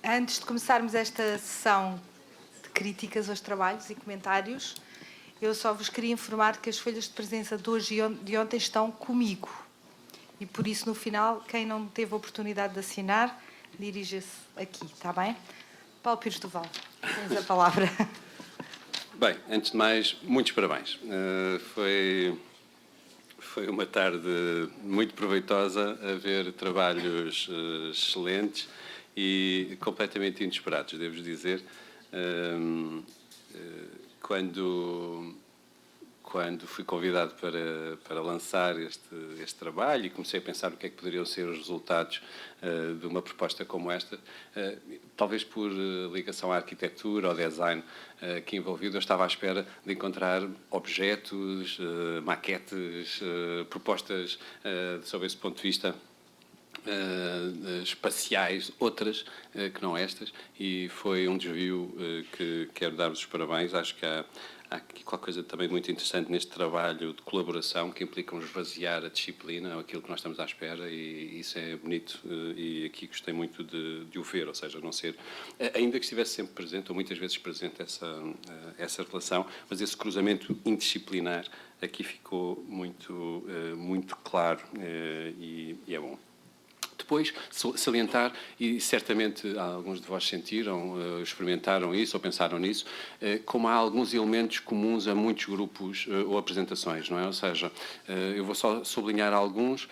Antes de começarmos esta sessão de críticas aos trabalhos e comentários, eu só vos queria informar que as folhas de presença de hoje e de ontem estão comigo. E por isso, no final, quem não teve a oportunidade de assinar, dirija-se aqui, está bem? Paulo Pires do Val, tens a palavra. Bem, antes de mais, muitos parabéns. Foi uma tarde muito proveitosa, a ver trabalhos excelentes e completamente inesperados, devo dizer. Quando fui convidado para lançar este trabalho e comecei a pensar o que é que poderiam ser os resultados de uma proposta como esta, talvez por ligação à arquitetura ou design aqui envolvido, eu estava à espera de encontrar objetos, maquetes, propostas sob esse ponto de vista espaciais, outras que não estas, e foi um desvio que quero dar-vos os parabéns. Acho que há aqui qualquer coisa também muito interessante neste trabalho de colaboração que implica esvaziar a disciplina, aquilo que nós estamos à espera, e isso é bonito, e aqui gostei muito de o ver, ou seja, não ser, ainda que estivesse sempre presente, ou muitas vezes presente essa relação, mas esse cruzamento indisciplinar aqui ficou muito claro, e é bom. Depois, salientar, e certamente alguns de vós sentiram, experimentaram isso ou pensaram nisso, como há alguns elementos comuns a muitos grupos ou apresentações, não é? Ou seja, eu vou só sublinhar alguns,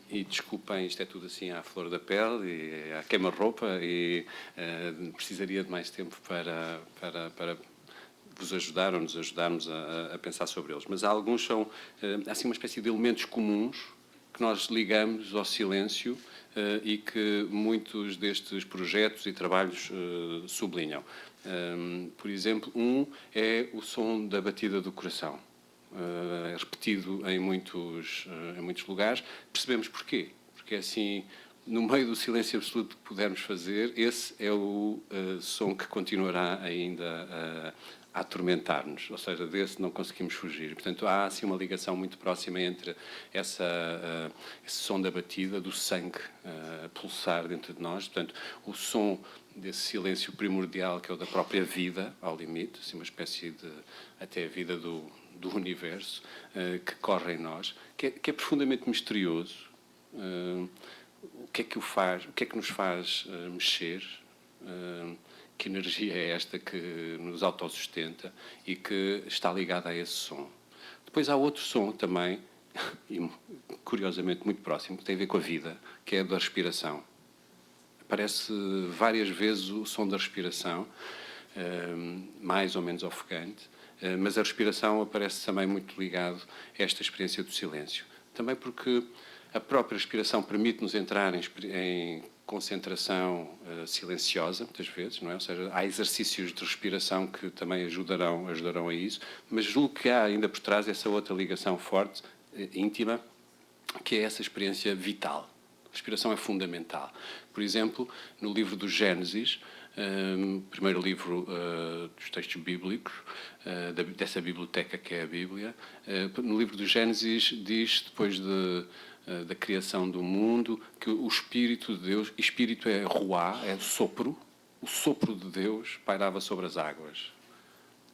e desculpem, isto é tudo assim à flor da pele, e à queima-roupa, e precisaria de mais tempo para vos ajudar ou nos ajudarmos a pensar sobre eles. Mas há alguns são, assim, uma espécie de elementos comuns que nós ligamos ao silêncio e que muitos destes projetos e trabalhos sublinham. Por exemplo, é o som da batida do coração. É repetido em muitos lugares. Percebemos porquê. Porque assim, no meio do silêncio absoluto que pudermos fazer, esse é o som que continuará ainda a atormentar-nos, ou seja, desse não conseguimos fugir. Portanto, há assim uma ligação muito próxima entre esse som da batida, do sangue a pulsar dentro de nós, portanto, o som desse silêncio primordial que é o da própria vida, ao limite, assim, uma espécie de, até a vida do universo, que corre em nós, que é profundamente misterioso. O que é que o faz, o que é que nos faz mexer? Que energia é esta que nos autossustenta e que está ligada a esse som. Depois há outro som também, e curiosamente muito próximo, que tem a ver com a vida, que é a da respiração. Aparece várias vezes o som da respiração, mais ou menos ofegante, mas a respiração aparece também muito ligado a esta experiência do silêncio. Também porque a própria respiração permite-nos entrar em concentração silenciosa, muitas vezes, não é? Ou seja, há exercícios de respiração que também ajudarão a isso, mas julgo que há ainda por trás essa outra ligação forte, íntima, que é essa experiência vital. A respiração é fundamental. Por exemplo, no livro do Gênesis, primeiro livro dos textos bíblicos, dessa biblioteca que é a Bíblia, no livro do Gênesis diz, depois da criação do mundo, que o Espírito de Deus, Espírito é ruá, é o sopro de Deus pairava sobre as águas.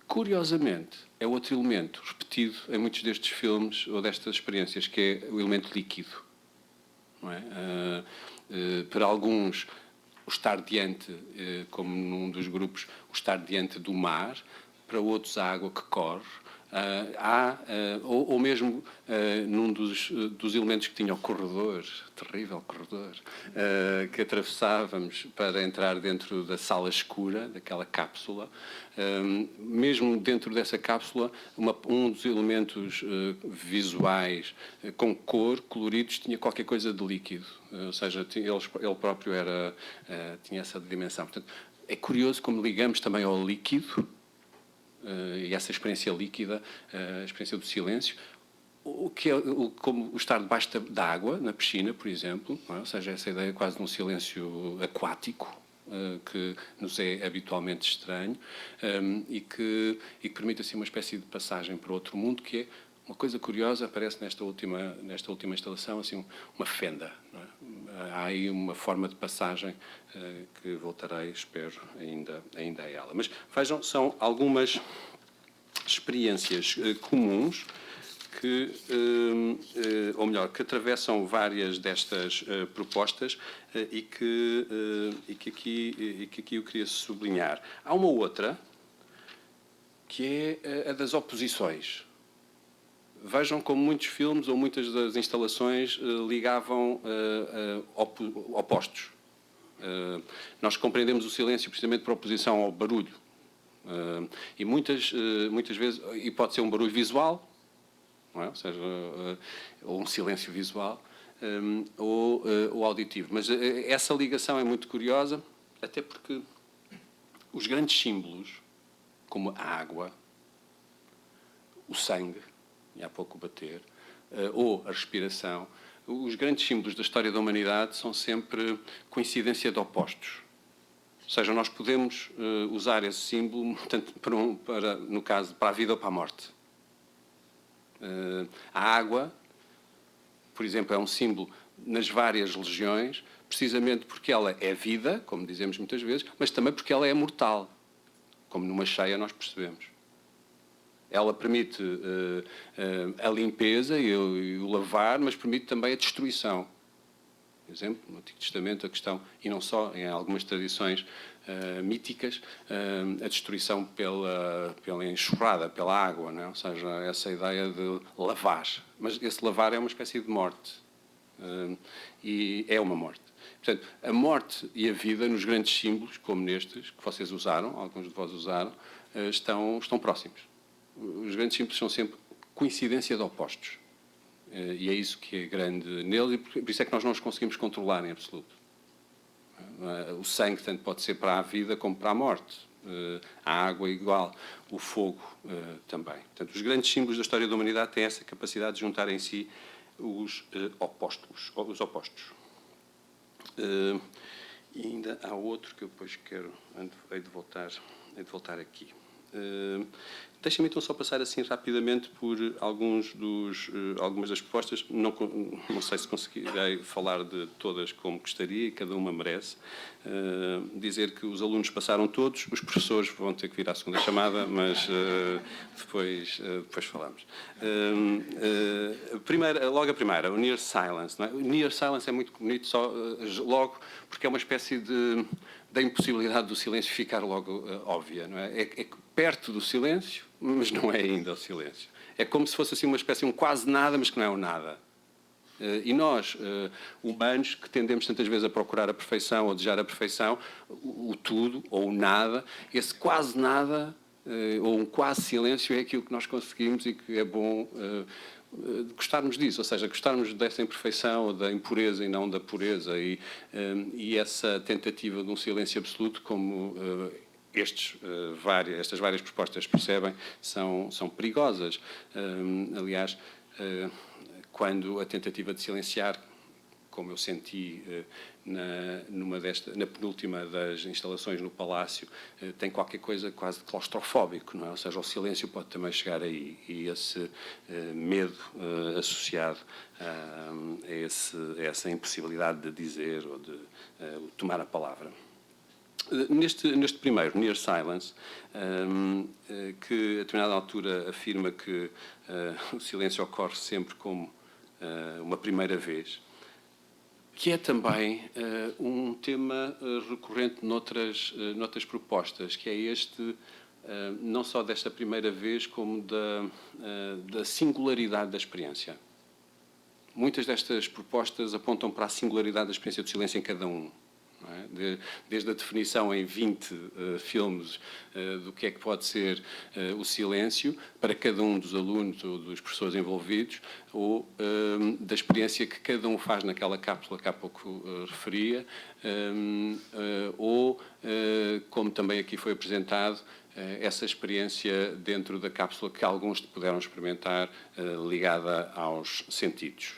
Curiosamente, é outro elemento repetido em muitos destes filmes ou destas experiências, que é o elemento líquido. Não é? Para alguns, o estar diante, como num dos grupos, o estar diante do mar, para outros a água que corre, ou mesmo num dos elementos que tinha o corredor, terrível corredor, que atravessávamos para entrar dentro da sala escura, daquela cápsula, mesmo dentro dessa cápsula, um dos elementos visuais com cor, coloridos, tinha qualquer coisa de líquido, ou seja, ele próprio tinha essa dimensão. Portanto, é curioso como ligamos também ao líquido, e essa experiência líquida, a experiência do silêncio, como o estar debaixo da água, na piscina, por exemplo, não é? Ou seja, essa ideia quase de um silêncio aquático, que nos é habitualmente estranho, e que permite assim uma espécie de passagem para outro mundo, que é uma coisa curiosa. Aparece nesta última instalação assim uma fenda, não é? Há aí uma forma de passagem que voltarei, espero, ainda a ela. Mas vejam, são algumas experiências comuns que, ou melhor, que atravessam várias destas propostas e que aqui eu queria sublinhar. Há uma outra, que é a das oposições. Vejam como muitos filmes ou muitas das instalações ligavam opostos. Nós compreendemos o silêncio precisamente por oposição ao barulho. E muitas vezes, e pode ser um barulho visual, não é? Ou seja, ou um silêncio visual, ou auditivo. Mas essa ligação é muito curiosa, até porque os grandes símbolos, como a água, o sangue, e há pouco bater, ou a respiração, os grandes símbolos da história da humanidade são sempre coincidência de opostos. Ou seja, nós podemos usar esse símbolo tanto no caso, para a vida ou para a morte. A água, por exemplo, é um símbolo nas várias religiões, precisamente porque ela é vida, como dizemos muitas vezes, mas também porque ela é mortal, como numa cheia nós percebemos. Ela permite a limpeza e o lavar, mas permite também a destruição. Por exemplo, no Antigo Testamento, a questão, e não só, em algumas tradições míticas, a destruição pela enxurrada, pela água, não é? Ou seja, essa ideia de lavar. Mas esse lavar é uma espécie de morte. E é uma morte. Portanto, a morte e a vida, nos grandes símbolos, como nestes, que vocês usaram, alguns de vós usaram, estão próximos. Os grandes símbolos são sempre coincidência de opostos. E é isso que é grande nele, e por isso é que nós não os conseguimos controlar em absoluto. O sangue tanto pode ser para a vida como para a morte. A água é igual, o fogo também. Portanto, os grandes símbolos da história da humanidade têm essa capacidade de juntar em si os opostos. E ainda há outro que eu depois quero, hei de voltar aqui. Deixem-me então só passar assim rapidamente por algumas das propostas. Não sei se conseguirei falar de todas como gostaria, e cada uma merece. Dizer que os alunos passaram todos, os professores vão ter que vir à segunda chamada, mas depois falamos. Logo a primeira, o Near Silence. Não é? O Near Silence é muito bonito logo porque é uma espécie da impossibilidade do silêncio ficar logo óbvia. Não é? É perto do silêncio, mas não é ainda o silêncio. É como se fosse assim uma espécie de um quase nada, mas que não é o nada. E nós, humanos, que tendemos tantas vezes a procurar a perfeição ou desejar a perfeição, o tudo ou o nada, esse quase nada ou um quase silêncio é aquilo que nós conseguimos e que é bom gostarmos disso, ou seja, gostarmos dessa imperfeição ou da impureza e não da pureza, e essa tentativa de um silêncio absoluto, como estas várias propostas percebem, são perigosas. Aliás, quando a tentativa de silenciar, como eu senti na penúltima das instalações no Palácio, tem qualquer coisa quase de claustrofóbico, não é? Ou seja, o silêncio pode também chegar aí, e esse medo associado a essa impossibilidade de dizer ou de tomar a palavra. Neste primeiro, Near Silence, que a determinada altura afirma que o silêncio ocorre sempre como uma primeira vez, que é também um tema recorrente noutras propostas, que é este, não só desta primeira vez, como da singularidade da experiência. Muitas destas propostas apontam para a singularidade da experiência do silêncio em cada um. Não é? Desde a definição em 20 filmes do que é que pode ser o silêncio para cada um dos alunos ou dos professores envolvidos, ou da experiência que cada um faz naquela cápsula que há pouco referia, ou, como também aqui foi apresentado, essa experiência dentro da cápsula que alguns puderam experimentar ligada aos sentidos.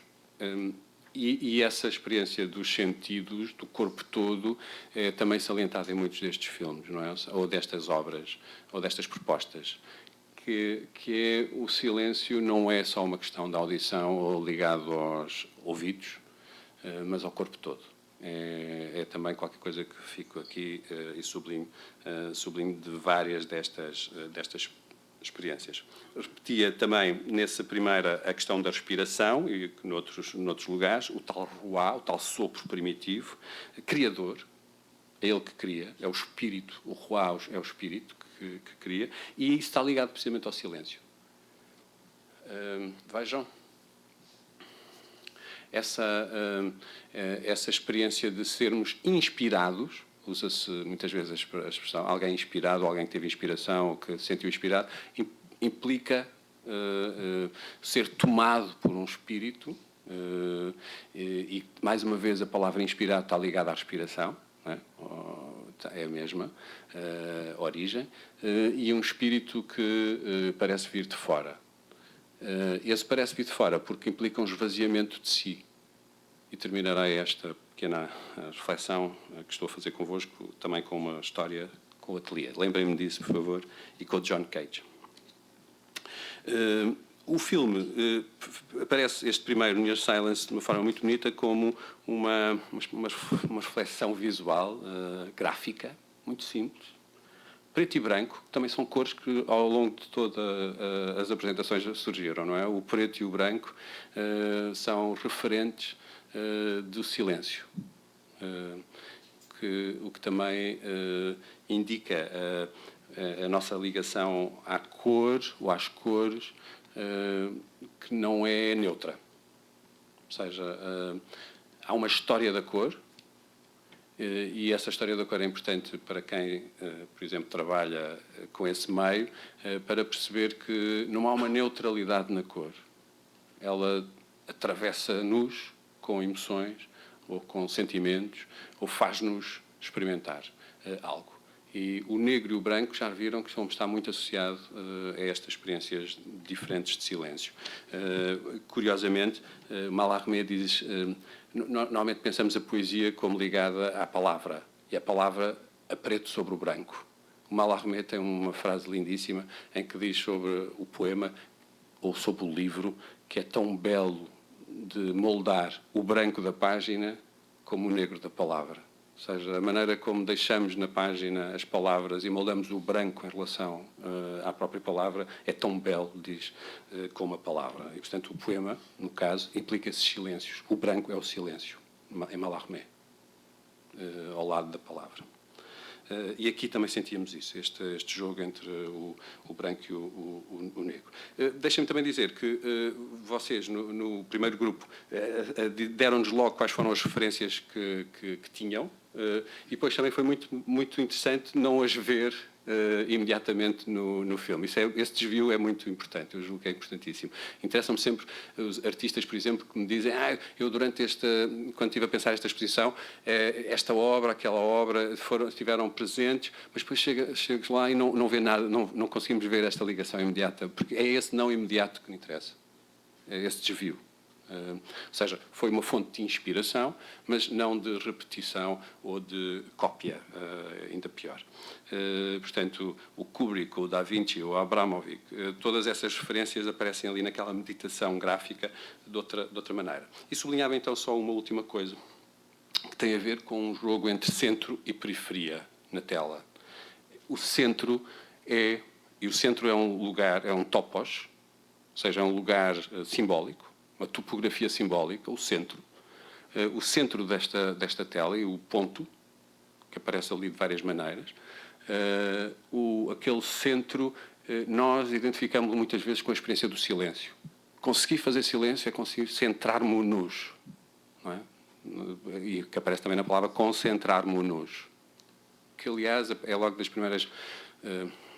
E essa experiência dos sentidos, do corpo todo, é também salientada em muitos destes filmes, não é? Ou destas obras, ou destas propostas. Que o silêncio não é só uma questão da audição ou ligado aos ouvidos, mas ao corpo todo. É também qualquer coisa que fico aqui e sublinho de várias destas experiências. Repetia também, nessa primeira, a questão da respiração, e noutros lugares, o tal ruá, o tal sopro primitivo, criador, é ele que cria, é o espírito, o ruá é o espírito que cria, e isso está ligado precisamente ao silêncio. Vejam, essa experiência de sermos inspirados, usa-se muitas vezes a expressão alguém inspirado, alguém que teve inspiração ou que se sentiu inspirado, implica ser tomado por um espírito, e mais uma vez a palavra inspirado está ligada à respiração, não é? É a mesma origem, e um espírito que parece vir de fora. Esse parece vir de fora porque implica um esvaziamento de si. E terminarei esta pequena reflexão que estou a fazer convosco também com uma história com o Ateliê. Lembrem-me disso, por favor, e com o John Cage. O filme aparece, este primeiro, Near Silence, de uma forma muito bonita, como uma reflexão visual, gráfica, muito simples, preto e branco, que também são cores que ao longo de todas as apresentações surgiram, não é? O preto e o branco são referentes do silêncio, o que também indica a nossa ligação à cor ou às cores, que não é neutra. Ou seja, há uma história da cor, e essa história da cor é importante para quem, por exemplo, trabalha com esse meio, para perceber que não há uma neutralidade na cor. Ela atravessa-nos com emoções, ou com sentimentos, ou faz-nos experimentar algo. E o negro e o branco já viram que está muito associado a estas experiências diferentes de silêncio. Curiosamente, Mallarmé diz, normalmente pensamos a poesia como ligada à palavra, e a palavra a preto sobre o branco. O Mallarmé tem uma frase lindíssima em que diz sobre o poema, ou sobre o livro, que é tão belo de moldar o branco da página como o negro da palavra. Ou seja, a maneira como deixamos na página as palavras e moldamos o branco em relação à própria palavra é tão belo, diz, como a palavra. E, portanto, o poema, no caso, implica esses silêncios. O branco é o silêncio, em Mallarmé, ao lado da palavra. E aqui também sentíamos isso, este jogo entre o branco e o negro. Deixem-me também dizer que vocês, no primeiro grupo, deram-nos logo quais foram as referências que tinham, e depois também foi muito, muito interessante não as ver imediatamente no filme. Esse desvio é muito importante, eu julgo que é importantíssimo. Interessam-me sempre os artistas, por exemplo, que me dizem eu quando estive a pensar esta exposição, esta obra, aquela obra, estiveram presentes, mas depois chegas lá e não vê nada, não conseguimos ver esta ligação imediata, porque é esse não imediato que me interessa, é esse desvio. Ou seja, foi uma fonte de inspiração, mas não de repetição ou de cópia, ainda pior. Portanto, o Kubrick, o Da Vinci, o Abramovic, todas essas referências aparecem ali naquela meditação gráfica de outra maneira. E sublinhava então só uma última coisa, que tem a ver com um jogo entre centro e periferia na tela. O centro é um lugar, é um topos, ou seja, é um lugar simbólico, uma topografia simbólica, o centro. O centro desta tela e o ponto, que aparece ali de várias maneiras. Aquele centro, nós identificamos muitas vezes com a experiência do silêncio. Conseguir fazer silêncio é conseguir centrar-nos, não é? E que aparece também na palavra concentrar-nos, que aliás é logo das primeiras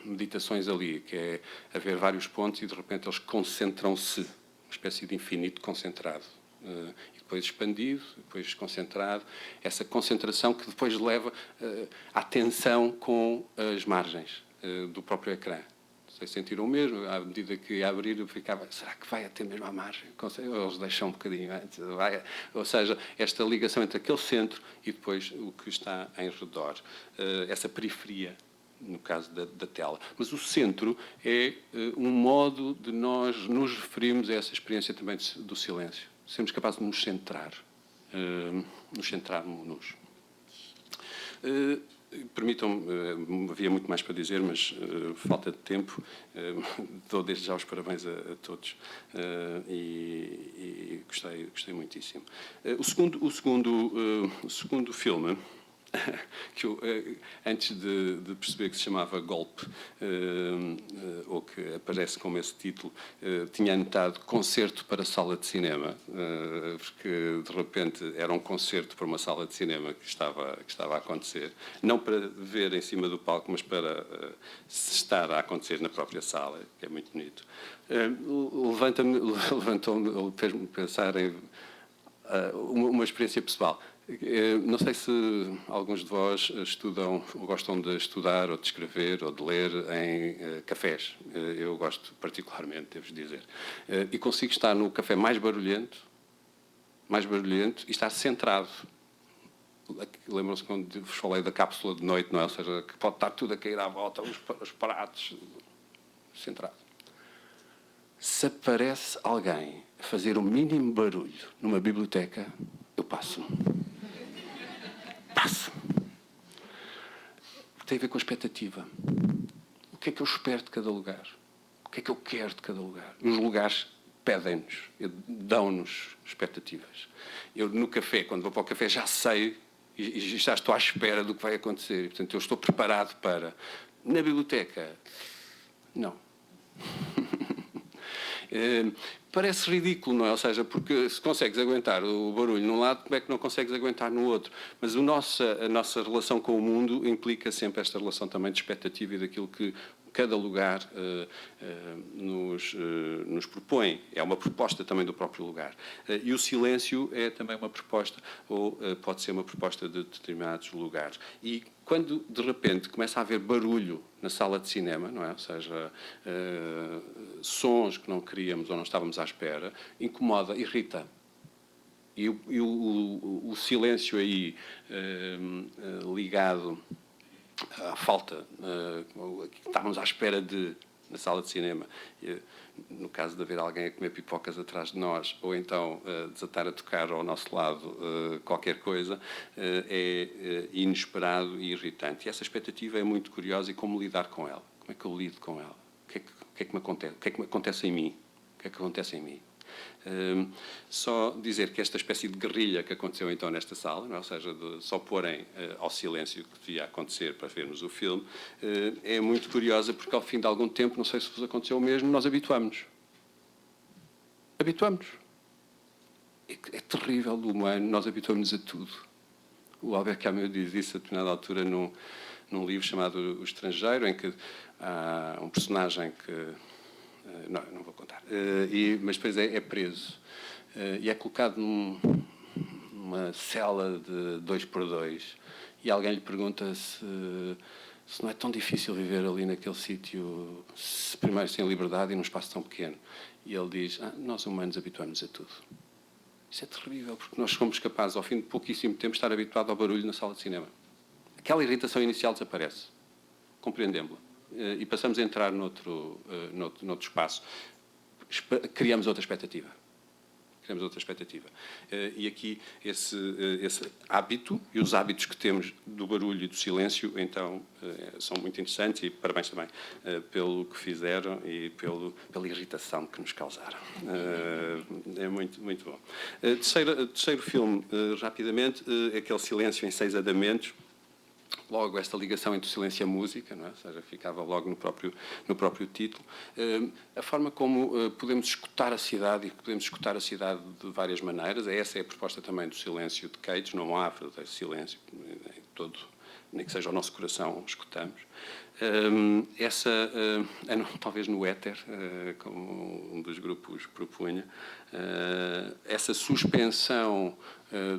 meditações ali, que é haver vários pontos e de repente eles concentram-se, uma espécie de infinito concentrado, e depois expandido, depois concentrado, essa concentração que depois leva à tensão com as margens do próprio ecrã. Ou sei se sentiram o mesmo, à medida que ia abrir eu ficava, será que vai até mesmo à margem? Eles deixam um bocadinho antes, ou seja, esta ligação entre aquele centro e depois o que está em redor, essa periferia, no caso da tela. Mas o centro é um modo de nós nos referirmos a essa experiência também do silêncio. Sermos capazes de nos centrar, nos centrarmos. Permitam-me, havia muito mais para dizer, mas falta de tempo. Dou desde já os parabéns a todos e gostei muitíssimo. O segundo filme, que eu, antes de perceber que se chamava Golpe, ou que aparece como esse título, tinha anotado concerto para sala de cinema, porque de repente era um concerto para uma sala de cinema que estava a acontecer, não para ver em cima do palco, mas para estar a acontecer na própria sala, que é muito bonito. Levantou-me, fez-me pensar em uma experiência pessoal. Não sei se alguns de vós estudam ou gostam de estudar ou de escrever ou de ler em cafés. Eu gosto particularmente, devo dizer. E consigo estar no café mais barulhento e estar centrado. Lembram-se quando vos falei da cápsula de noite, não é? Ou seja, que pode estar tudo a cair à volta, os pratos, centrado. Se aparece alguém a fazer o mínimo barulho numa biblioteca, eu passo. Tem a ver com a expectativa. O que é que eu espero de cada lugar? O que é que eu quero de cada lugar? E os lugares pedem-nos, dão-nos expectativas. Eu, no café, quando vou para o café, já sei e já estou à espera do que vai acontecer. E, portanto, eu estou preparado para... Na biblioteca, não. Parece ridículo, não é? Ou seja, porque se consegues aguentar o barulho num lado, como é que não consegues aguentar no outro? Mas a nossa relação com o mundo implica sempre esta relação também de expectativa e daquilo que cada lugar nos propõe. É uma proposta também do próprio lugar. E o silêncio é também uma proposta, ou pode ser uma proposta de determinados lugares. E quando, de repente, começa a haver barulho na sala de cinema, não é? Ou seja, sons que não queríamos ou não estávamos à espera, incomoda, irrita. E o silêncio aí ligado à falta, estávamos à espera na sala de cinema, no caso de haver alguém a comer pipocas atrás de nós, ou então desatar a tocar ao nosso lado qualquer coisa, é inesperado e irritante. E essa expectativa é muito curiosa, e como lidar com ela? Como é que eu lido com ela? O que é que me acontece? O que é que acontece em mim? O que é que acontece em mim? Só dizer que esta espécie de guerrilha que aconteceu então nesta sala, não é? Ou seja, de só porem ao silêncio que devia acontecer para vermos o filme, é muito curiosa, porque ao fim de algum tempo, não sei se vos aconteceu o mesmo, nós habituamos-nos. É terrível do humano, nós habituamos-nos a tudo. O Albert Camus diz isso a determinada altura num livro chamado O Estrangeiro, em que há um personagem que... não vou contar. Mas depois é preso e é colocado numa cela de 2x2 e alguém lhe pergunta se não é tão difícil viver ali naquele sítio, primeiro sem liberdade e num espaço tão pequeno. E ele diz, nós humanos habituamos a tudo. Isso é terrível, porque nós somos capazes, ao fim de pouquíssimo tempo, de estar habituados ao barulho na sala de cinema. Aquela irritação inicial desaparece. Compreendemos-la. E passamos a entrar noutro espaço. Criamos outra expectativa. E aqui esse hábito e os hábitos que temos do barulho e do silêncio, então, são muito interessantes, e parabéns também pelo que fizeram e pela irritação que nos causaram. É muito, muito bom. Terceiro filme, rapidamente, aquele Silêncio em 6 Andamentos. Logo, esta ligação entre o silêncio e a música, não é? Ou seja, ficava logo no próprio título. A forma como podemos escutar a cidade, e podemos escutar a cidade de várias maneiras. Essa é a proposta também do Silêncio de Cage. Não há verdadeiro silêncio, nem que seja o nosso coração, escutamos. Talvez no éter, como um dos grupos propunha, essa suspensão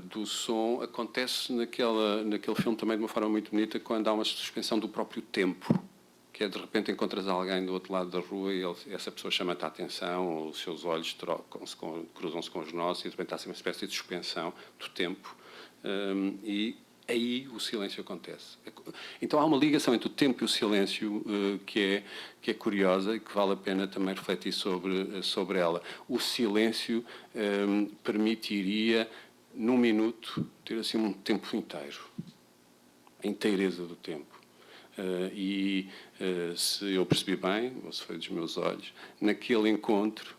do som acontece naquele filme também de uma forma muito bonita, quando há uma suspensão do próprio tempo, que é de repente encontras alguém do outro lado da rua e essa pessoa chama-te a atenção, ou os seus olhos cruzam-se com os nossos, e de repente há assim uma espécie de suspensão do tempo, e aí o silêncio acontece. Então há uma ligação entre o tempo e o silêncio que é curiosa e que vale a pena também refletir sobre ela. O silêncio permitiria, num minuto, ter assim um tempo inteiro, a inteireza do tempo. Se eu percebi bem, ou se foi dos meus olhos, naquele encontro,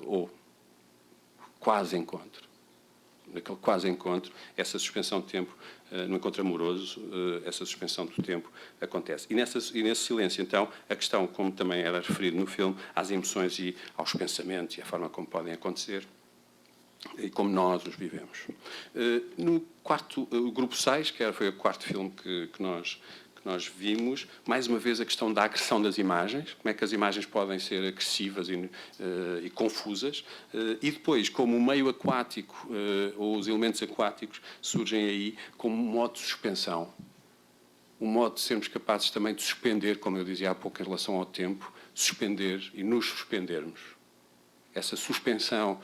ou quase encontro, naquele quase encontro, essa suspensão de tempo, no encontro amoroso, essa suspensão do tempo acontece. E nesse silêncio, então, a questão, como também era referido no filme, às emoções e aos pensamentos e a forma como podem acontecer, e como nós os vivemos. No o grupo 6, que foi o quarto filme que nós vimos, mais uma vez a questão da agressão das imagens, como é que as imagens podem ser agressivas e confusas, e depois como o meio aquático ou os elementos aquáticos surgem aí como um modo de suspensão, um modo de sermos capazes também de suspender, como eu dizia há pouco em relação ao tempo, suspender e nos suspendermos. Essa suspensão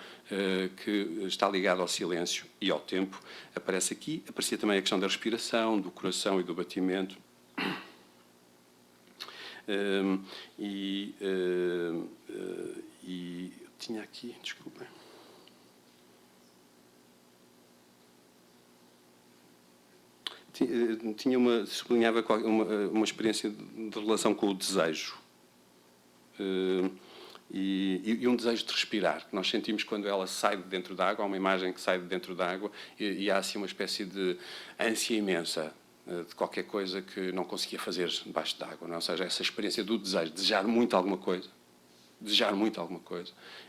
que está ligada ao silêncio e ao tempo aparece aqui. Aparecia também a questão da respiração, do coração e do batimento. Tinha aqui, desculpem. Sublinhava uma experiência de relação com o desejo. E um desejo de respirar, que nós sentimos quando ela sai de dentro da água, há uma imagem que sai de dentro da água e há assim uma espécie de ânsia imensa de qualquer coisa que não conseguia fazer debaixo d'água, não é? Ou seja, essa experiência do desejo, desejar muito alguma coisa,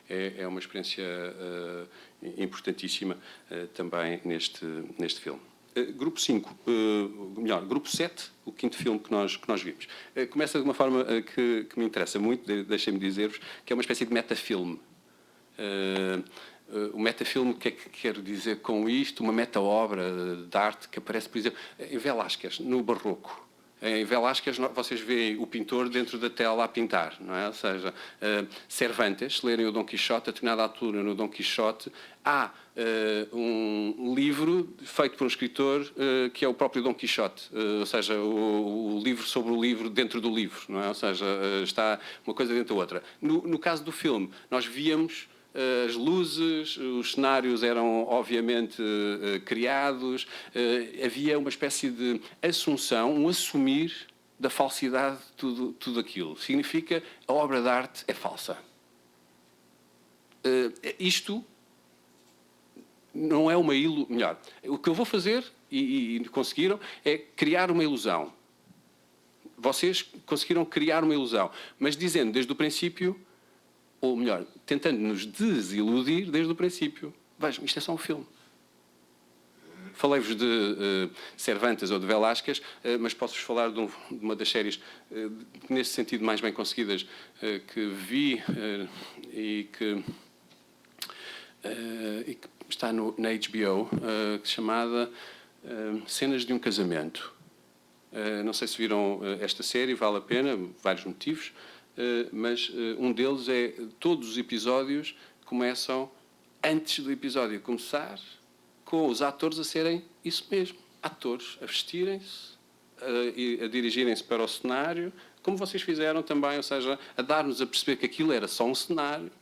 é uma experiência importantíssima também neste filme. Grupo 5, Grupo 7, o quinto filme que nós vimos. Começa de uma forma que me interessa muito, deixem-me dizer-vos, que é uma espécie de metafilme. O metafilme, o que é que quero dizer com isto? Uma meta-obra de arte que aparece, por exemplo, em Velázquez, no Barroco. Em Velázquez, vocês veem o pintor dentro da tela a pintar, não é? Ou seja, Cervantes, se lerem o Dom Quixote, a determinada altura no Dom Quixote, há um livro feito por um escritor que é o próprio Dom Quixote, ou seja, o livro sobre o livro dentro do livro, não é? Ou seja, está uma coisa dentro da outra. No caso do filme, nós víamos as luzes, os cenários eram obviamente criados, havia uma espécie de assunção, um assumir da falsidade de tudo aquilo. Significa a obra de arte é falsa. Isto não é uma ilusão. Melhor, o que eu vou fazer, e conseguiram, é criar uma ilusão. Vocês conseguiram criar uma ilusão, mas dizendo desde o princípio, ou melhor, tentando nos desiludir desde o princípio. Vejam, isto é só um filme. Falei-vos de Cervantes ou de Velázquez, mas posso-vos falar de uma das séries, nesse sentido, mais bem conseguidas, que vi e que está na HBO, chamada Cenas de um Casamento. Não sei se viram esta série, vale a pena, vários motivos. Mas um deles é todos os episódios começam antes do episódio começar com os atores a serem isso mesmo, atores a vestirem-se, a dirigirem-se para o cenário, como vocês fizeram também, ou seja, a dar-nos a perceber que aquilo era só um cenário,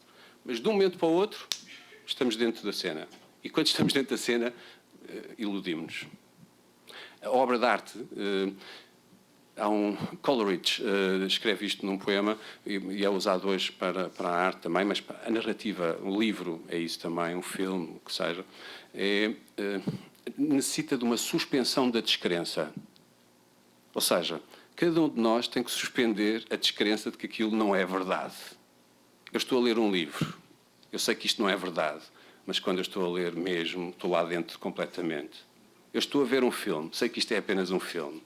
mas de um momento para o outro estamos dentro da cena. E quando estamos dentro da cena, iludimos-nos. A obra de arte... Há Coleridge escreve isto num poema e é usado hoje para a arte também, mas a narrativa, um livro é isso também, um filme, o que seja, necessita de uma suspensão da descrença. Ou seja, cada um de nós tem que suspender a descrença de que aquilo não é verdade. Eu estou a ler um livro, eu sei que isto não é verdade, mas quando eu estou a ler mesmo, estou lá dentro completamente. Eu estou a ver um filme, sei que isto é apenas um filme.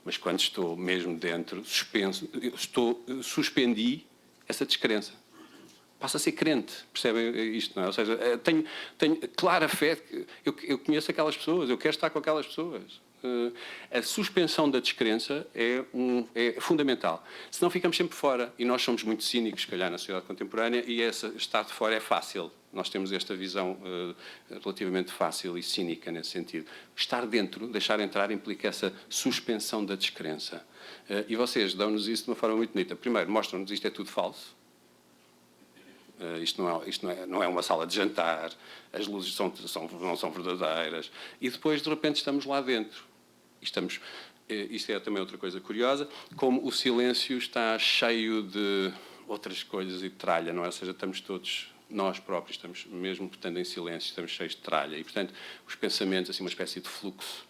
Mas quando estou mesmo dentro, suspendi essa descrença. Passo a ser crente, percebem isto, não é? Ou seja, tenho clara fé, eu conheço aquelas pessoas, eu quero estar com aquelas pessoas. A suspensão da descrença é fundamental. Senão ficamos sempre fora. E nós somos muito cínicos, se calhar, na sociedade contemporânea, e estar de fora é fácil. Nós temos esta visão relativamente fácil e cínica nesse sentido. Estar dentro, deixar entrar, implica essa suspensão da descrença. E vocês dão-nos isso de uma forma muito bonita. Primeiro, mostram-nos isto é tudo falso. Isto não é uma sala de jantar, as luzes não são verdadeiras. E depois, de repente, estamos lá dentro. Isto é também outra coisa curiosa, como o silêncio está cheio de outras coisas e de tralha, não é? Ou seja, estamos todos, nós próprios, estamos mesmo, portanto, em silêncio, estamos cheios de tralha. E, portanto, os pensamentos, assim, uma espécie de fluxo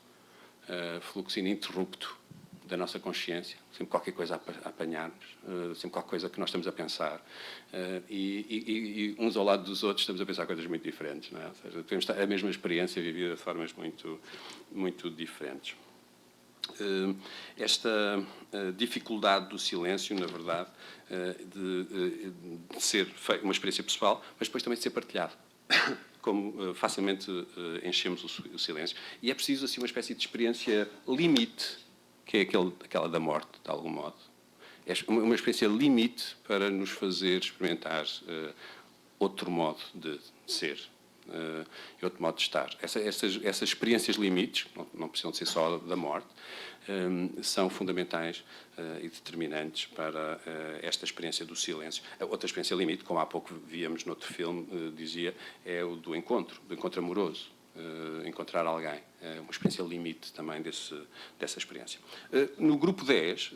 ininterrupto da nossa consciência, sempre qualquer coisa a apanhar-nos, sempre qualquer coisa que nós estamos a pensar, e uns ao lado dos outros estamos a pensar coisas muito diferentes, não é? Ou seja, temos a mesma experiência vivida de formas muito, muito diferentes. Esta dificuldade do silêncio, na verdade, de ser uma experiência pessoal, mas depois também de ser partilhado. Como facilmente enchemos o silêncio. E é preciso assim, uma espécie de experiência limite, que é aquela da morte, de algum modo. É uma experiência limite para nos fazer experimentar outro modo de ser e outro modo de estar. Essas experiências limites, não precisam de ser só da morte, são fundamentais e determinantes para esta experiência do silêncio. A outra experiência limite, como há pouco víamos noutro filme, dizia, é o do encontro amoroso. Encontrar alguém. É uma experiência limite também dessa experiência. No grupo 10,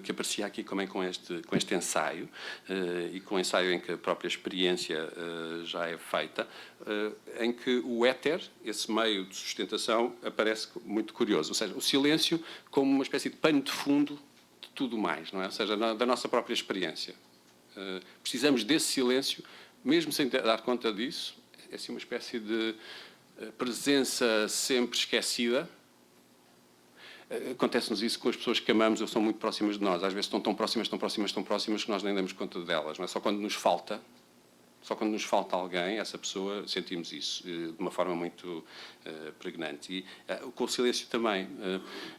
que aparecia aqui também com este ensaio, e com o ensaio em que a própria experiência já é feita, em que o éter, esse meio de sustentação, aparece muito curioso. Ou seja, o silêncio como uma espécie de pano de fundo de tudo mais, não é? Ou seja, da nossa própria experiência. Precisamos desse silêncio, mesmo sem dar conta disso. É assim uma espécie de presença sempre esquecida. Acontece-nos isso com as pessoas que amamos ou são muito próximas de nós. Às vezes estão tão próximas que nós nem damos conta delas. Não é? Só quando nos falta alguém, essa pessoa, sentimos isso de uma forma muito pregnante. E com o silêncio também.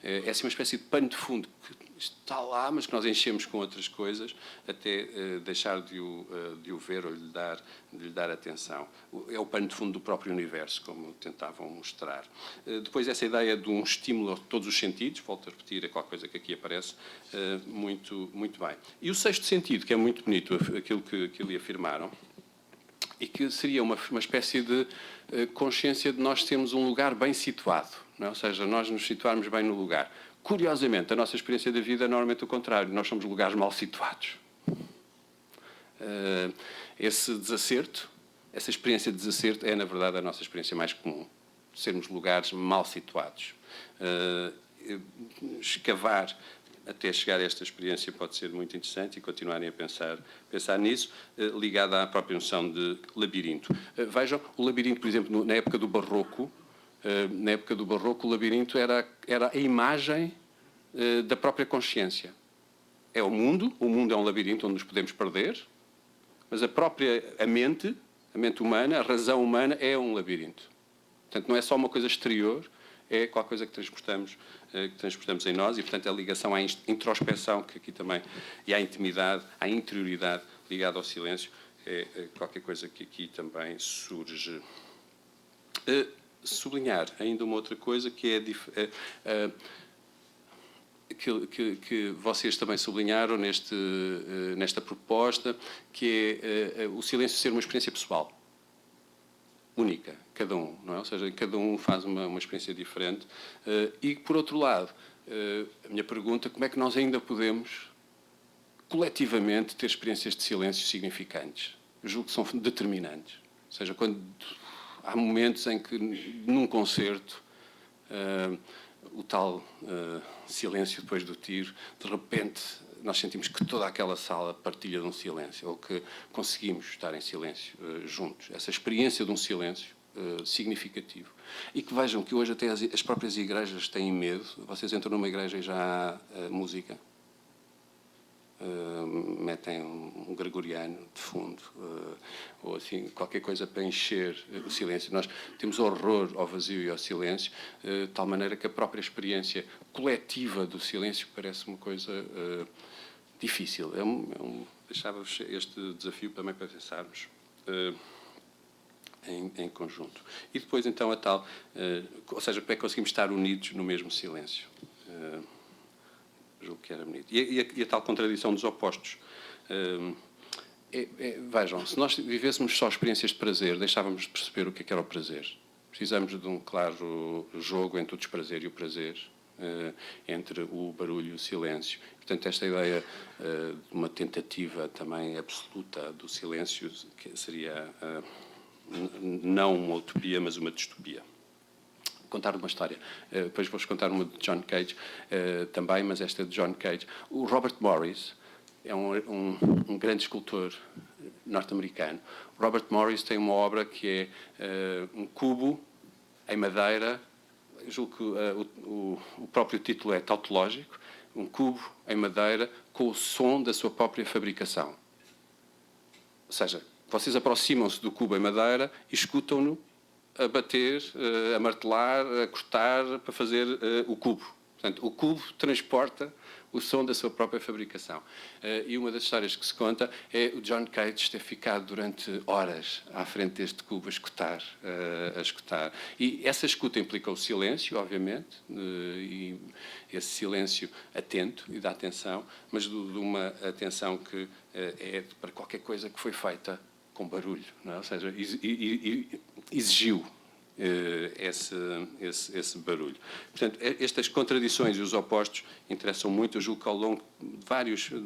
É assim uma espécie de pano de fundo que está lá, mas que nós enchemos com outras coisas até deixar de o ver ou de lhe dar atenção. É o pano de fundo do próprio universo, como tentavam mostrar. Depois, essa ideia de um estímulo a todos os sentidos, volto a repetir, é qualquer coisa que aqui aparece, muito, muito bem. E o sexto sentido, que é muito bonito, aquilo que lhe afirmaram, e que seria uma espécie de consciência de nós termos um lugar bem situado, não é? Ou seja, nós nos situarmos bem no lugar. Curiosamente, a nossa experiência da vida é normalmente o contrário. Nós somos lugares mal situados. Esse desacerto, essa experiência de desacerto é, na verdade, a nossa experiência mais comum. Sermos lugares mal situados. Escavar até chegar a esta experiência pode ser muito interessante e continuarem a pensar nisso, ligada à própria noção de labirinto. Vejam, o labirinto, por exemplo, na época do Barroco, o labirinto era a imagem da própria consciência. É o mundo é um labirinto onde nos podemos perder, mas a mente humana, a razão humana é um labirinto. Portanto, não é só uma coisa exterior, é qualquer coisa que transportamos em nós e, portanto, a ligação à introspeção, que aqui também, e à intimidade, à interioridade ligada ao silêncio, é qualquer coisa que aqui também surge. Sublinhar ainda uma outra coisa que que vocês também sublinharam nesta proposta, que é o silêncio ser uma experiência pessoal. Única, cada um, não é? Ou seja, cada um faz uma experiência diferente. E, por outro lado, a minha pergunta, como é que nós ainda podemos, coletivamente, ter experiências de silêncio significantes? Eu julgo que são determinantes. Ou seja, quando há momentos em que, num concerto, o tal silêncio depois do tiro, de repente nós sentimos que toda aquela sala partilha de um silêncio, ou que conseguimos estar em silêncio juntos. Essa experiência de um silêncio significativo. E que vejam que hoje até as próprias igrejas têm medo. Vocês entram numa igreja e já há música. metem um gregoriano de fundo, ou assim, qualquer coisa para encher o silêncio. Nós temos horror ao vazio e ao silêncio, de tal maneira que a própria experiência coletiva do silêncio parece uma coisa difícil. Deixava-vos este desafio também para pensarmos em conjunto. E depois, então, a tal... ou seja, como é que conseguimos estar unidos no mesmo silêncio? Julgo que era bonito. E a tal contradição dos opostos. Vejam, se nós vivêssemos só experiências de prazer, deixávamos de perceber o que era o prazer. Precisamos de um claro jogo entre o desprazer e o prazer, entre o barulho e o silêncio. Portanto, esta ideia de uma tentativa também absoluta do silêncio, que seria não uma utopia, mas uma distopia. Contar uma história. Depois vou-vos contar uma de John Cage também, mas esta de John Cage. O Robert Morris é um grande escultor norte-americano. Robert Morris tem uma obra que é um cubo em madeira, julgo que o próprio título é tautológico, um cubo em madeira com o som da sua própria fabricação. Ou seja, vocês aproximam-se do cubo em madeira e escutam-no a bater, a martelar, a cortar para fazer o cubo. Portanto, o cubo transporta o som da sua própria fabricação. E uma das histórias que se conta é o John Cage ter ficado durante horas à frente deste cubo a escutar. E essa escuta implica o silêncio, obviamente, e esse silêncio atento e da atenção, mas de uma atenção que é para qualquer coisa que foi feita com barulho, não é? Ou seja, exigiu esse barulho. Portanto, estas contradições e os opostos interessam muito. Eu julgo que ao longo de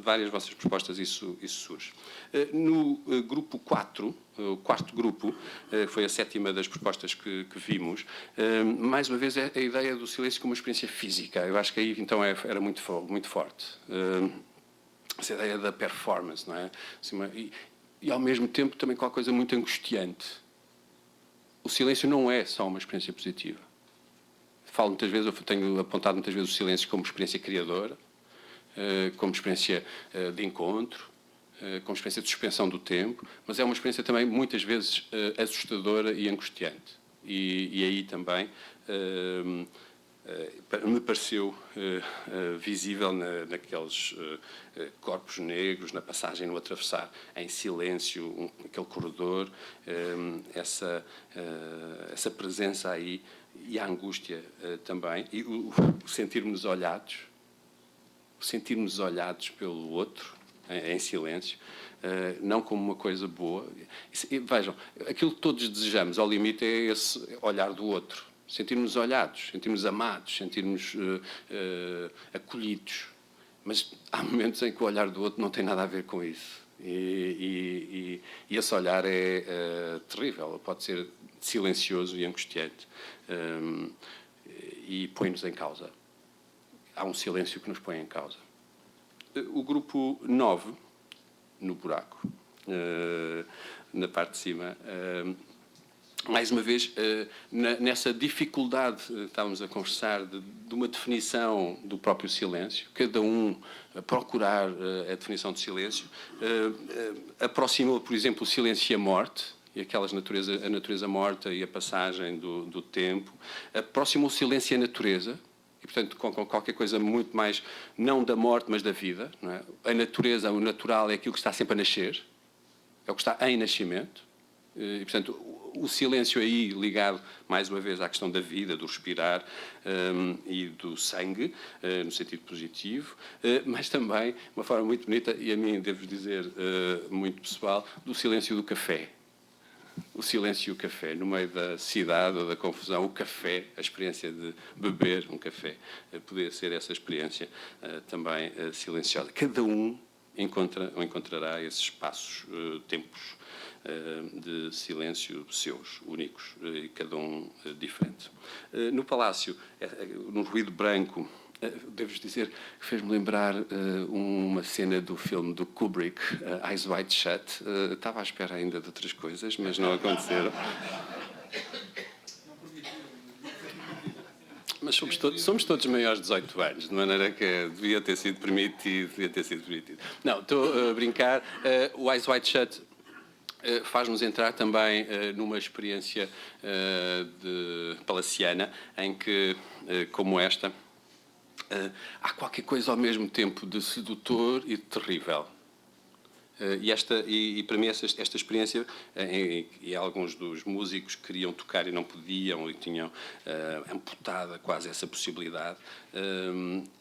várias vossas propostas isso surge. No grupo 4, o quarto grupo, foi a sétima das propostas que vimos, mais uma vez é a ideia do silêncio como uma experiência física. Eu acho que aí então era muito forte. Essa ideia da performance, não é? E ao mesmo tempo também qualquer coisa muito angustiante. O silêncio não é só uma experiência positiva. Falo muitas vezes, eu tenho apontado muitas vezes o silêncio como experiência criadora, como experiência de encontro, como experiência de suspensão do tempo, mas é uma experiência também muitas vezes assustadora e angustiante. E aí também me pareceu visível naqueles corpos negros, na passagem, no atravessar em silêncio aquele corredor, essa presença aí e a angústia também, e o sentirmos olhados pelo outro em silêncio, não como uma coisa boa. Vejam, aquilo que todos desejamos ao limite é esse olhar do outro. Sentirmos olhados, sentirmos amados, sentirmos acolhidos. Mas há momentos em que o olhar do outro não tem nada a ver com isso. E esse olhar é terrível, pode ser silencioso e angustiante. E põe-nos em causa. Há um silêncio que nos põe em causa. O grupo 9, no buraco, na parte de cima... mais uma vez, nessa dificuldade, estávamos a conversar, de uma definição do próprio silêncio, cada um a procurar a definição de silêncio, aproximou, por exemplo, o silêncio e a morte, e a natureza morta e a passagem do tempo, aproximou o silêncio e a natureza, e, portanto, com qualquer coisa muito mais, não da morte, mas da vida. Não é? A natureza, o natural, é aquilo que está sempre a nascer, é o que está em nascimento, e, portanto, o silêncio aí ligado, mais uma vez, à questão da vida, do respirar e do sangue, no sentido positivo, mas também, uma forma muito bonita, e a mim, devo dizer, muito pessoal, do silêncio do café. O silêncio e o café, no meio da cidade ou da confusão, o café, a experiência de beber um café, poder ser essa experiência também silenciosa. Cada um encontrará esses espaços, tempos, de silêncio seus, únicos, e cada um diferente. No Palácio, no ruído branco, devo dizer que fez-me lembrar uma cena do filme do Kubrick, Eyes Wide Shut. Estava à espera ainda de outras coisas, mas não aconteceram. Mas somos todos maiores de 18 anos, de maneira que devia ter sido permitido. Não, estou a brincar. O Eyes Wide Shut faz-nos entrar também numa experiência palaciana, em que, como esta, há qualquer coisa ao mesmo tempo de sedutor e de terrível. E para mim esta experiência, e alguns dos músicos queriam tocar e não podiam, e tinham amputada quase essa possibilidade,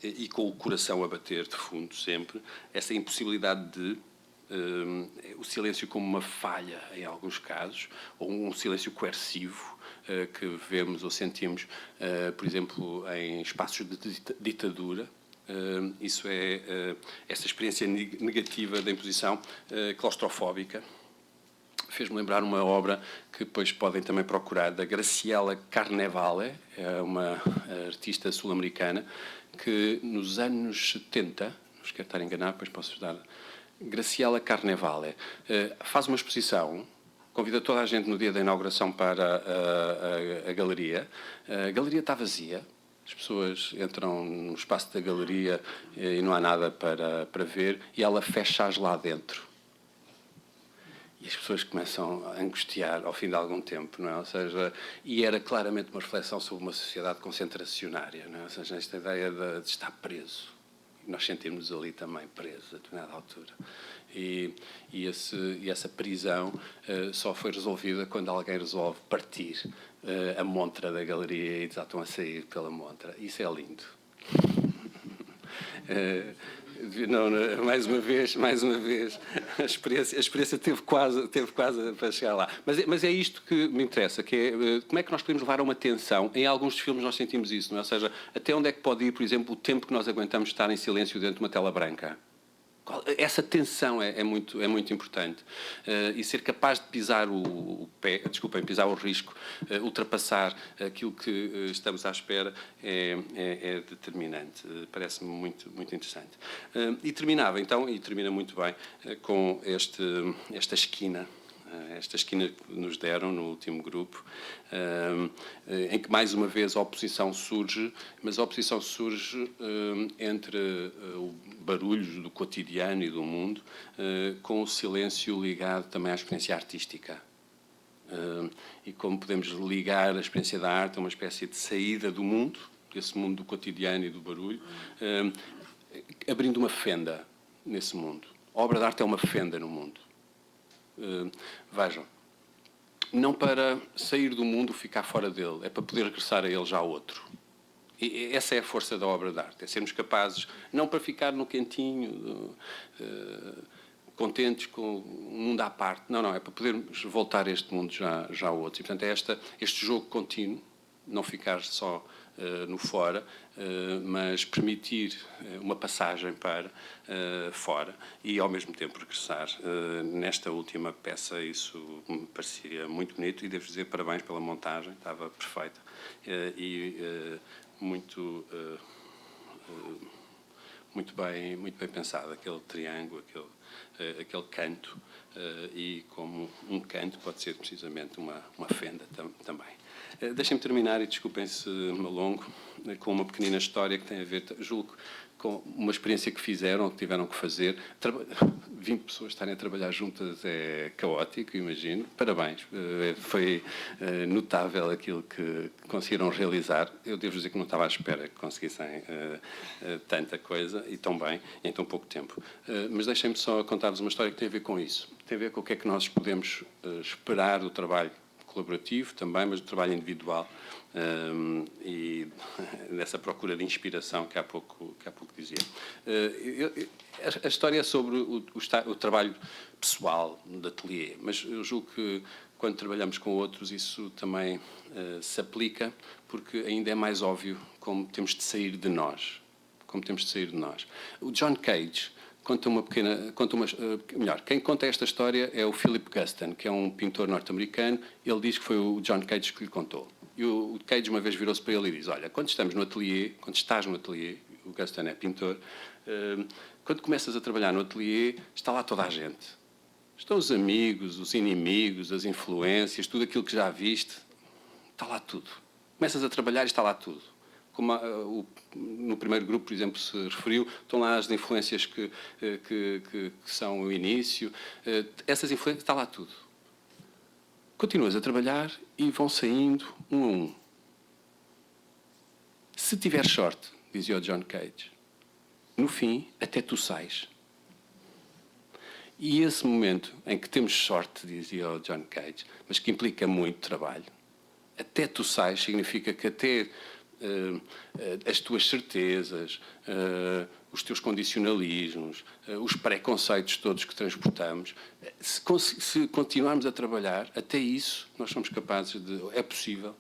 e com o coração a bater de fundo sempre, essa impossibilidade de o silêncio como uma falha em alguns casos, ou um silêncio coercivo que vemos ou sentimos, por exemplo, em espaços de ditadura. Isso é essa experiência negativa da imposição claustrofóbica. Fez-me lembrar uma obra que depois podem também procurar, da Graciela Carnevale, é uma artista sul-americana, que nos anos 70, não quero estar enganado, depois posso-vos dar... Graciela Carnevale faz uma exposição, convida toda a gente no dia da inauguração para a galeria. A galeria está vazia. As pessoas entram no espaço da galeria e não há nada para ver, e ela fecha-as lá dentro. E as pessoas começam a angustiar ao fim de algum tempo, não é? Ou seja, e era claramente uma reflexão sobre uma sociedade concentracionária, não é? Ou seja, esta ideia de estar preso. Nós sentimos-nos ali também presos a determinada altura. E essa prisão só foi resolvida quando alguém resolve partir a montra da galeria e estão a sair pela montra. Isso é lindo. Mais uma vez, a experiência teve quase para chegar lá. Mas é isto que me interessa, que é como é que nós podemos levar a uma tensão. Em alguns dos filmes nós sentimos isso, não é? Ou seja, até onde é que pode ir, por exemplo, o tempo que nós aguentamos estar em silêncio dentro de uma tela branca? Essa tensão é muito importante. E ser capaz de pisar pisar o risco, ultrapassar aquilo que estamos à espera é determinante. Parece-me muito interessante. E termina muito bem com esta esquina. Esta esquina que nos deram no último grupo, em que mais uma vez a oposição surge, mas a oposição surge entre o barulho do cotidiano e do mundo, com o silêncio ligado também à experiência artística. E como podemos ligar a experiência da arte a uma espécie de saída do mundo, desse mundo do cotidiano e do barulho, abrindo uma fenda nesse mundo. A obra de arte é uma fenda no mundo. Vejam, não para sair do mundo, ficar fora dele, é para poder regressar a ele já outro. E essa é a força da obra de arte, é sermos capazes, não para ficar no quentinho, contentes com o mundo à parte, não, é para podermos voltar a este mundo já outro. E, portanto, é este jogo contínuo, não ficar só no fora, mas permitir uma passagem para fora e, ao mesmo tempo, regressar. Nesta última peça, isso me parecia muito bonito e devo dizer parabéns pela montagem, estava perfeita e muito bem pensado, aquele triângulo, aquele canto, e como um canto pode ser precisamente uma fenda também. Deixem-me terminar, e desculpem se me alongo, com uma pequenina história que tem a ver, julgo, com uma experiência que fizeram, ou que tiveram que fazer. 20 pessoas estarem a trabalhar juntas é caótico, imagino. Parabéns, foi notável aquilo que conseguiram realizar. Eu devo dizer que não estava à espera que conseguissem tanta coisa e tão bem, em tão pouco tempo. Mas deixem-me só contar-vos uma história que tem a ver com isso. Tem a ver com o que é que nós podemos esperar do trabalho colaborativo também, mas do trabalho individual, e dessa procura de inspiração que há pouco dizia. A história é sobre o trabalho pessoal de ateliê, mas eu julgo que quando trabalhamos com outros isso também se aplica, porque ainda é mais óbvio como temos de sair de nós. O John Cage quem conta esta história é o Philip Guston, que é um pintor norte-americano. Ele diz que foi o John Cage que lhe contou. E o Cage uma vez virou-se para ele e diz: olha, quando estás no ateliê, o Guston é pintor, quando começas a trabalhar no ateliê, está lá toda a gente. Estão os amigos, os inimigos, as influências, tudo aquilo que já viste, está lá tudo. Começas a trabalhar e está lá tudo. como no primeiro grupo, por exemplo, se referiu, estão lá as influências que são o início. Essas influências, está lá tudo. Continuas a trabalhar e vão saindo um a um. Se tiveres sorte, dizia o John Cage, no fim, até tu sais. E esse momento em que temos sorte, dizia o John Cage, mas que implica muito trabalho, até tu sais significa que até as tuas certezas, os teus condicionalismos, os preconceitos todos que transportamos, se continuarmos a trabalhar, até isso nós somos capazes de, é possível,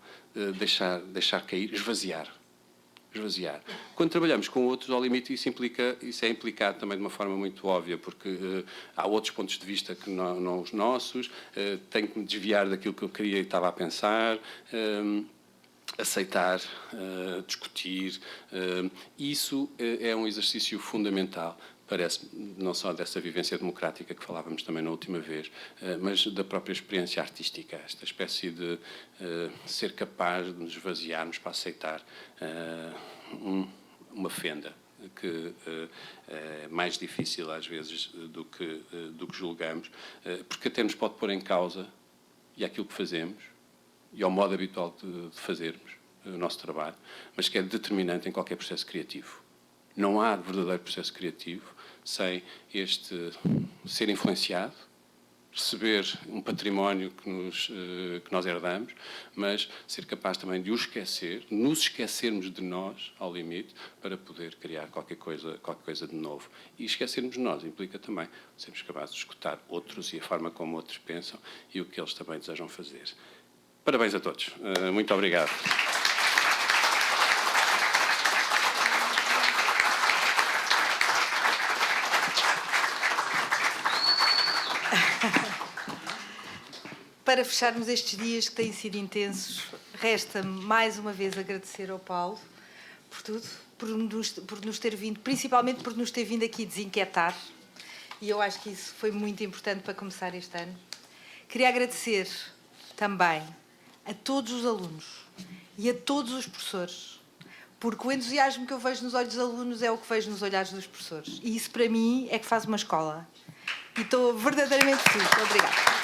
deixar cair, esvaziar. Quando trabalhamos com outros, ao limite, isso é implicado também de uma forma muito óbvia, porque há outros pontos de vista que não os nossos, tenho que me desviar daquilo que eu queria e estava a pensar, aceitar, discutir. Isso é um exercício fundamental, parece, não só dessa vivência democrática que falávamos também na última vez, mas da própria experiência artística, esta espécie de ser capaz de nos esvaziarmos para aceitar uma fenda que é mais difícil às vezes do que julgamos, porque até nos pode pôr em causa e aquilo que fazemos e ao modo habitual de fazermos o nosso trabalho, mas que é determinante em qualquer processo criativo. Não há verdadeiro processo criativo sem este ser influenciado, receber um património que nós herdamos, mas ser capaz também de o esquecer, nos esquecermos de nós, ao limite, para poder criar qualquer coisa de novo. E esquecermos de nós implica também sermos capazes de escutar outros e a forma como outros pensam e o que eles também desejam fazer. Parabéns a todos. Muito obrigado. Para fecharmos estes dias que têm sido intensos, resta-me mais uma vez agradecer ao Paulo por tudo, por nos ter vindo, principalmente por nos ter vindo aqui desinquietar, e eu acho que isso foi muito importante para começar este ano. Queria agradecer também a todos os alunos e a todos os professores, porque o entusiasmo que eu vejo nos olhos dos alunos é o que vejo nos olhares dos professores, e isso para mim é que faz uma escola. E estou verdadeiramente feliz. Obrigada.